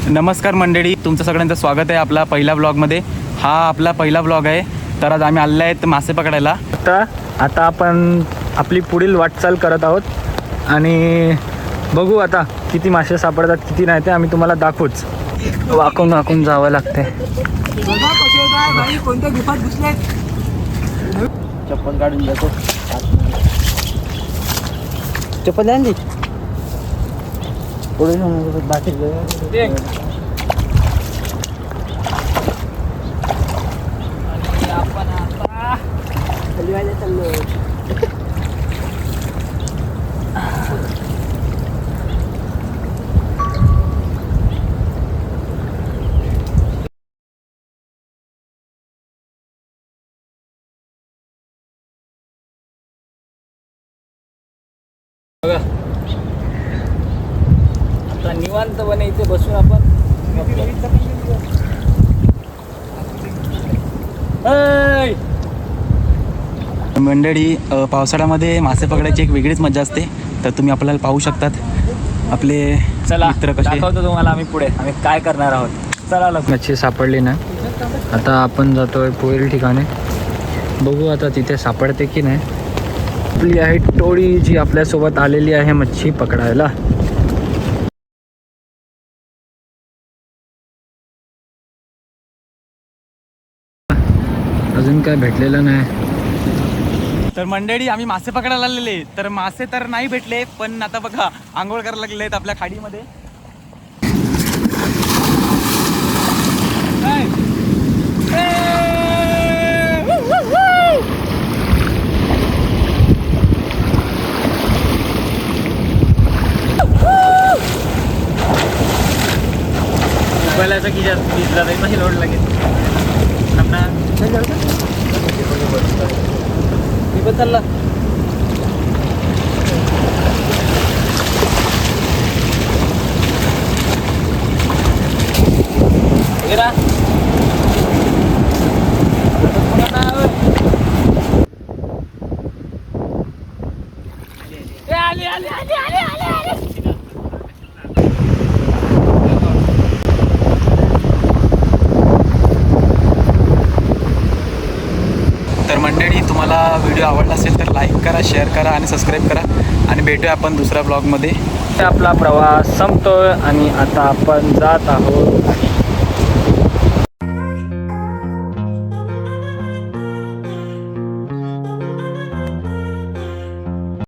नमस्कार मंडळी, तुमचं सगळ्यांचं स्वागत आहे आपला पहिला ब्लॉगमध्ये. हा आपला पहिला ब्लॉग आहे. तर आज आम्ही आलेलो आहेत मासे पकडायला. आता आपण आपली पुढील वाटचाल करत आहोत आणि बघू आता किती मासे सापडतात किती नाही ते आम्ही तुम्हाला दाखवूच. वाकून वाकून जावं लागते. कोणत्या गुफात घुसले? चप्पल काढून जातो. चप्पल आणली पुढे बाकी आपण आता हलवायला चाललो. बघा आता निवांतपणे इथे बसून आपण मंडळी, पावसाळ्यामध्ये मासे पकडायची एक वेगळीच मजा असते. तर तुम्ही आपल्याला पाहू शकतात आपले चला मित्र कसे. दाखवतो तुम्हाला आम्ही पुढे आम्ही काय करणार आहोत. चला मच्छी सापडली ना. आता आपण जातोय पुढील ठिकाणी. बघू आता तिथे सापडते की नाही. आपली आहे टोळी जी आपल्यासोबत आलेली आहे मच्छी पकडायला. अजून काय भेटलेलं नाही. तर मंडळी, आम्ही मासे पकडायला आलेले. तर मासे तर नाही भेटले, पण आता बघा आंघोळ करायला लागले आहेत आपल्या खाडीमध्ये. मोबाईलाचा की जास्त भिजला तरी नाही लोड लागेल. मी पण चालला. तर मंडळी, तुम्हाला व्हिडिओ आवडला असेल तर लाईक करा, शेअर करा आणि सबस्क्राईब करा. आणि भेटूया आपण दुसऱ्या ब्लॉगमध्ये. आपला प्रवास संपतोय आणि आता आपण जात आहोत